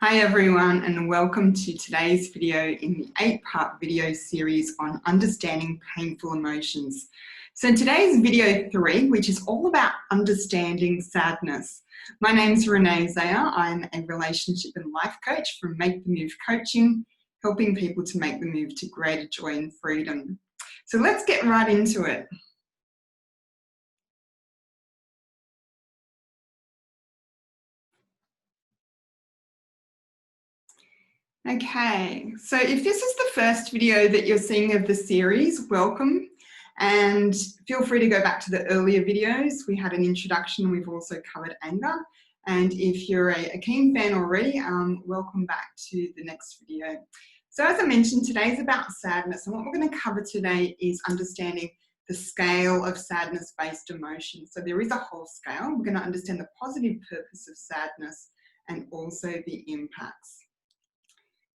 Hi everyone, and welcome to today's video in the 8-part video series on understanding painful emotions. So today's video 3, which is all about understanding sadness. My name is Renee. I'm a relationship and life coach from Make the Move Coaching, helping people to make the move to greater joy and freedom. So let's get right into it. Okay, so if this is the first video that you're seeing of the series, welcome, and feel free to go back to the earlier videos. We had an introduction and we've also covered anger. And if you're a keen fan already, welcome back to the next video. So as I mentioned, today is about sadness, and what we're going to cover today is understanding the scale of sadness-based emotions. So there is a whole scale. We're going to understand the positive purpose of sadness and also the impacts.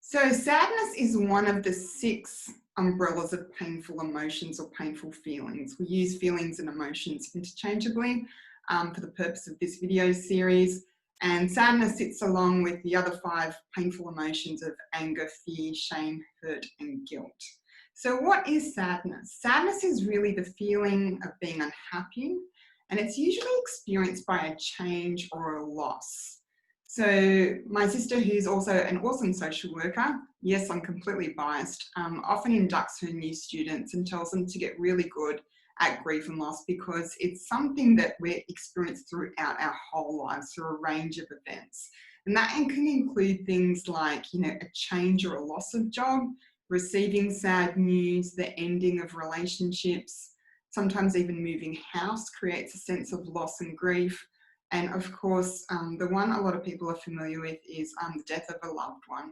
So sadness is one of the 6 umbrellas of painful emotions or painful feelings. We use feelings and emotions interchangeably for the purpose of this video series. And sadness sits along with the other 5 painful emotions of anger, fear, shame, hurt, and guilt. So what is sadness? Sadness is really the feeling of being unhappy, and it's usually experienced by a change or a loss. So my sister, who's also an awesome social worker, yes, I'm completely biased, often inducts her new students and tells them to get really good at grief and loss, because it's something that we experience throughout our whole lives through a range of events. And that can include things like, a change or a loss of job, receiving sad news, the ending of relationships, sometimes even moving house creates a sense of loss and grief. And of course, the one a lot of people are familiar with is the death of a loved one.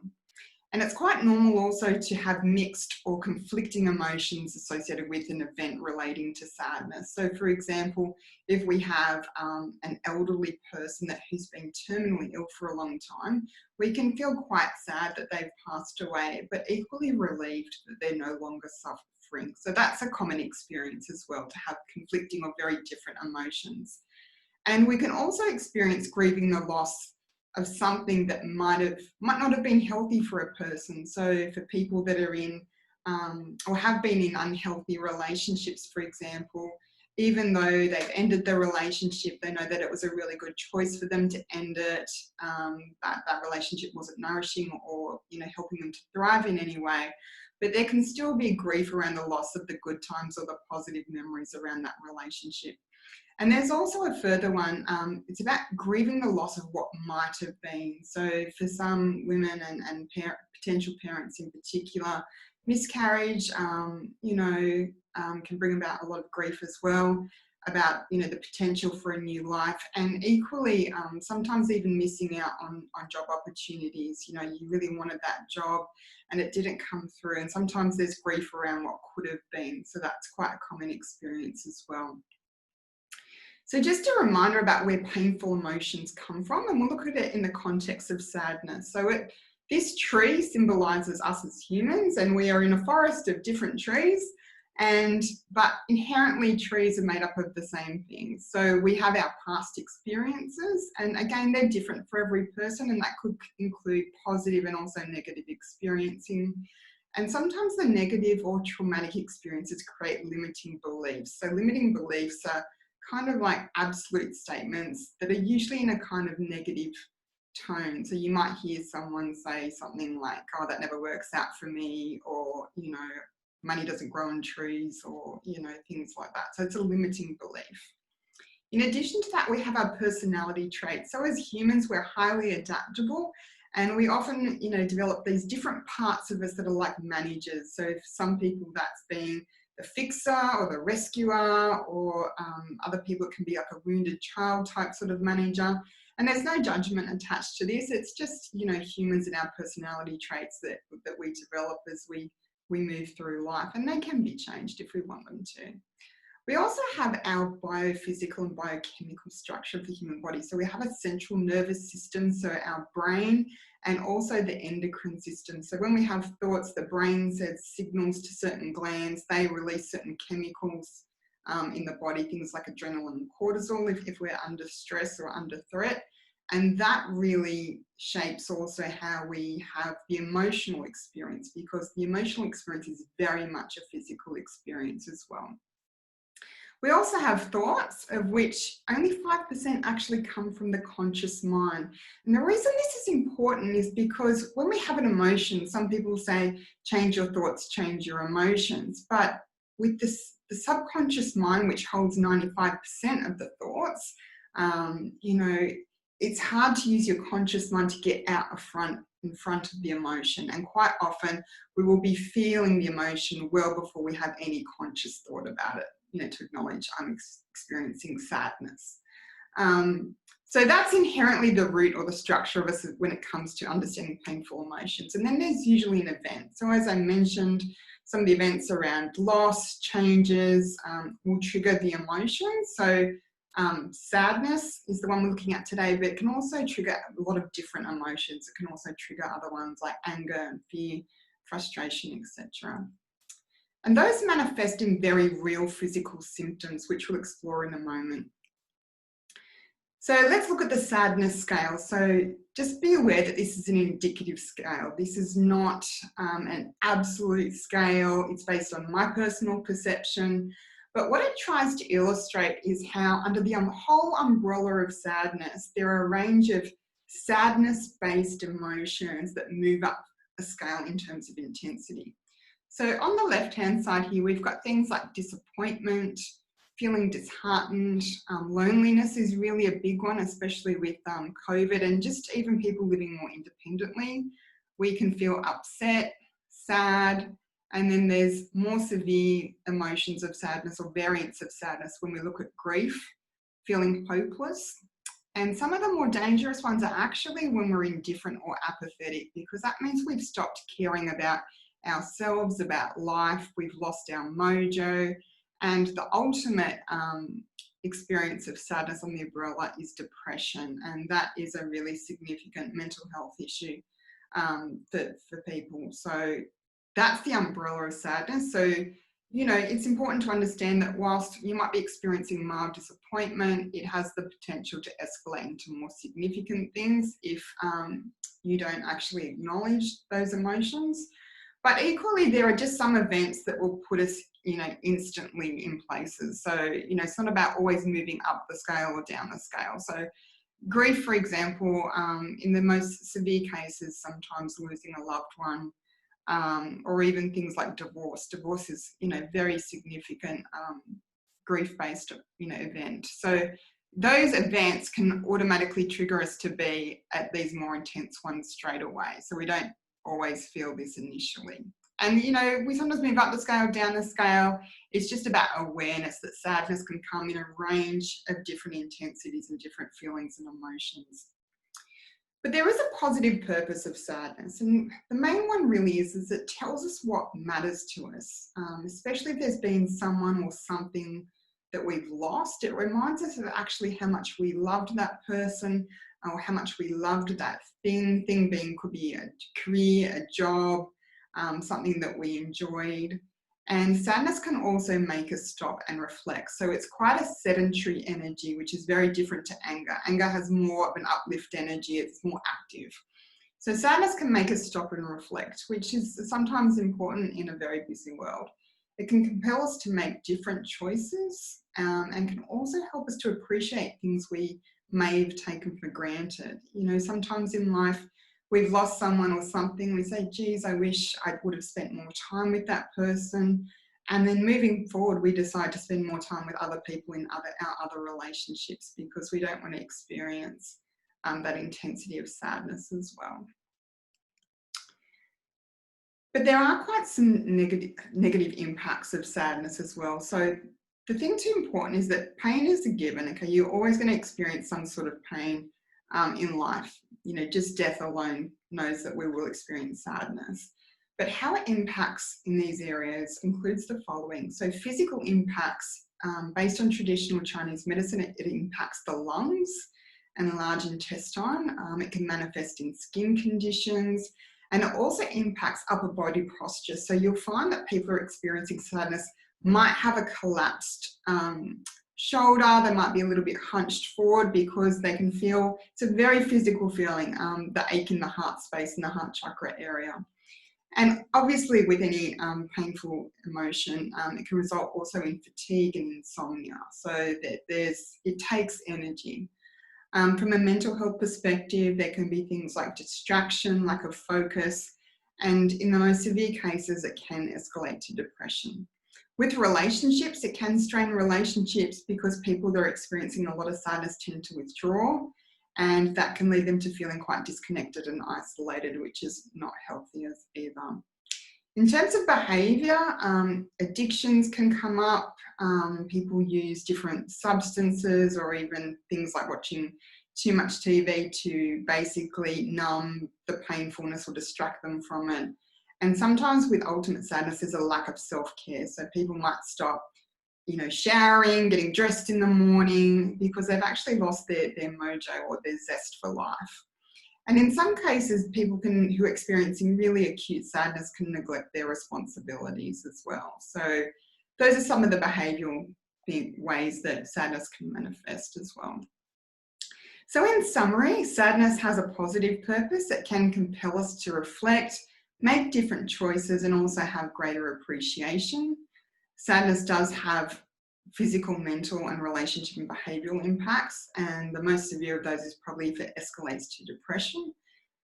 And it's quite normal also to have mixed or conflicting emotions associated with an event relating to sadness. So for example, if we have an elderly person who's been terminally ill for a long time, we can feel quite sad that they've passed away, but equally relieved that they're no longer suffering. So that's a common experience as well, to have conflicting or very different emotions. And we can also experience grieving the loss of something that might not have been healthy for a person. So for people that are in or have been in unhealthy relationships, for example, even though they've ended the relationship, they know that it was a really good choice for them to end it, that relationship wasn't nourishing or helping them to thrive in any way. But there can still be grief around the loss of the good times or the positive memories around that relationship. And there's also a further one, it's about grieving the loss of what might have been. So for some women and potential parents in particular, miscarriage, can bring about a lot of grief as well, about, the potential for a new life, and equally, sometimes even missing out on job opportunities. You really wanted that job and it didn't come through. And sometimes there's grief around what could have been. So that's quite a common experience as well. So just a reminder about where painful emotions come from, and we'll look at it in the context of sadness. So this tree symbolises us as humans, and we are in a forest of different trees, but inherently trees are made up of the same things. So we have our past experiences, and again, they're different for every person, and that could include positive and also negative experiencing. And sometimes the negative or traumatic experiences create limiting beliefs. So limiting beliefs are kind of like absolute statements that are usually in a kind of negative tone. So you might hear someone say something like, oh, that never works out for me, or, money doesn't grow on trees, or, things like that. So it's a limiting belief. In addition to that, we have our personality traits. So as humans, we're highly adaptable, and we often, develop these different parts of us that are like managers. So for some people, that's being the fixer or the rescuer, or other people it can be like a wounded child type sort of manager. And there's no judgment attached to this. It's just, humans and our personality traits that we develop as we move through life, and they can be changed if we want them to. We also have our biophysical and biochemical structure of the human body. So we have a central nervous system, so our brain, and also the endocrine system. So when we have thoughts, the brain sends signals to certain glands, they release certain chemicals in the body, things like adrenaline and cortisol if we're under stress or under threat. And that really shapes also how we have the emotional experience, because the emotional experience is very much a physical experience as well. We also have thoughts, of which only 5% actually come from the conscious mind. And the reason this is important is because when we have an emotion, some people say, change your thoughts, change your emotions. But with this, the subconscious mind, which holds 95% of the thoughts, you know, it's hard to use your conscious mind to get out in front of the emotion. And quite often we will be feeling the emotion well before we have any conscious thought about it, you know, to acknowledge I'm experiencing sadness. So that's inherently the root or the structure of us when it comes to understanding painful emotions. And then there's usually an event. So as I mentioned, some of the events around loss, changes will trigger the emotion. So sadness is the one we're looking at today, but it can also trigger a lot of different emotions. It can also trigger other ones like anger and fear, frustration, etc. And those manifest in very real physical symptoms, which we'll explore in a moment. So let's look at the sadness scale. So just be aware that this is an indicative scale. This is not an absolute scale. It's based on my personal perception. But what it tries to illustrate is how under the whole umbrella of sadness, there are a range of sadness-based emotions that move up a scale in terms of intensity. So on the left-hand side here, we've got things like disappointment, feeling disheartened, loneliness is really a big one, especially with COVID and just even people living more independently. We can feel upset, sad, and then there's more severe emotions of sadness or variants of sadness when we look at grief, feeling hopeless. And some of the more dangerous ones are actually when we're indifferent or apathetic, because that means we've stopped caring about ourselves, about life, we've lost our mojo. And the ultimate experience of sadness on the umbrella is depression. And that is a really significant mental health issue for people. So that's the umbrella of sadness. So, you know, it's important to understand that whilst you might be experiencing mild disappointment, it has the potential to escalate into more significant things if you don't actually acknowledge those emotions. But equally, there are just some events that will put us, you know, instantly in places. So, you know, it's not about always moving up the scale or down the scale. So grief, for example, in the most severe cases, sometimes losing a loved one, or even things like divorce. Divorce is, you know, very significant grief-based, you know, event. So those events can automatically trigger us to be at these more intense ones straight away. So we don't always feel this initially. And, you know, we sometimes move up the scale, down the scale. It's just about awareness that sadness can come in a range of different intensities and different feelings and emotions. But there is a positive purpose of sadness, and the main one really is it tells us what matters to us, especially if there's been someone or something that we've lost. It reminds us of actually how much we loved that person or how much we loved that thing. Thing being could be a career, a job, something that we enjoyed. And sadness can also make us stop and reflect. So it's quite a sedentary energy, which is very different to anger. Anger has more of an uplift energy, it's more active. So sadness can make us stop and reflect, which is sometimes important in a very busy world. It can compel us to make different choices and can also help us to appreciate things we may have taken for granted. You know, sometimes in life, we've lost someone or something, we say, geez, I wish I would have spent more time with that person. And then moving forward, we decide to spend more time with other people in our other relationships because we don't want to experience that intensity of sadness as well. But there are quite some negative impacts of sadness as well. So the thing too important is that pain is a given, okay? You're always going to experience some sort of pain in life. You know, just death alone knows that we will experience sadness. But how it impacts in these areas includes the following. So physical impacts, based on traditional Chinese medicine, it impacts the lungs and the large intestine. It can manifest in skin conditions, and it also impacts upper body posture. So you'll find that people who are experiencing sadness might have a collapsed shoulder, they might be a little bit hunched forward because they can feel, it's a very physical feeling, the ache in the heart space, in the heart chakra area. And obviously with any painful emotion, it can result also in fatigue and insomnia. So that it takes energy. From a mental health perspective, there can be things like distraction, lack of focus, and in the most severe cases, it can escalate to depression. With relationships, it can strain relationships because people that are experiencing a lot of sadness tend to withdraw, and that can lead them to feeling quite disconnected and isolated, which is not healthy as either. In terms of behaviour, addictions can come up. People use different substances or even things like watching too much TV to basically numb the painfulness or distract them from it. And sometimes with ultimate sadness, there's a lack of self-care. So people might stop, showering, getting dressed in the morning because they've actually lost their mojo or their zest for life. And in some cases, people who are experiencing really acute sadness can neglect their responsibilities as well. So those are some of the behavioural ways that sadness can manifest as well. So in summary, sadness has a positive purpose. It can compel us to reflect, make different choices, and also have greater appreciation. Sadness does have physical, mental, and relationship and behavioural impacts, and the most severe of those is probably if it escalates to depression.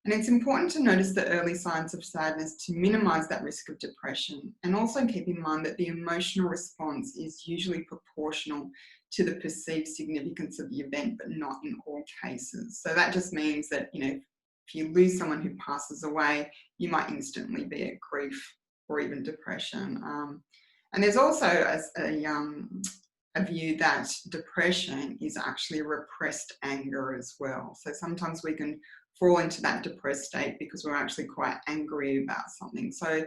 And it's important to notice the early signs of sadness to minimise that risk of depression, and also keep in mind that the emotional response is usually proportional to the perceived significance of the event, but not in all cases. So that just means that, if you lose someone who passes away, you might instantly be at grief or even depression. And there's also a view that depression is actually repressed anger as well. So sometimes we can fall into that depressed state because we're actually quite angry about something. So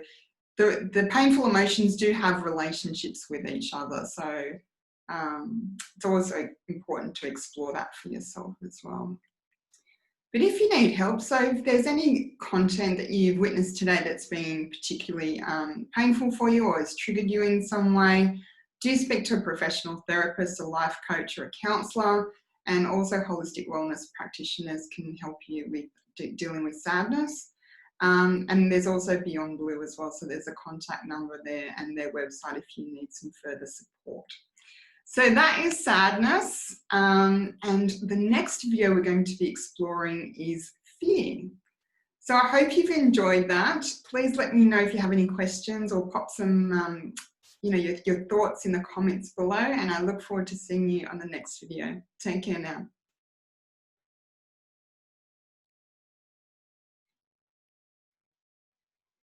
the painful emotions do have relationships with each other. So it's also important to explore that for yourself as well. But if you need help, so if there's any content that you've witnessed today that's been particularly painful for you or has triggered you in some way, do speak to a professional therapist, a life coach or a counsellor, and also holistic wellness practitioners can help you with dealing with sadness. And there's also Beyond Blue as well, so there's a contact number there and their website if you need some further support. So that is sadness, and the next video we're going to be exploring is fear. So I hope you've enjoyed that. Please let me know if you have any questions or pop some your thoughts in the comments below, and I look forward to seeing you on the next video. Take care now.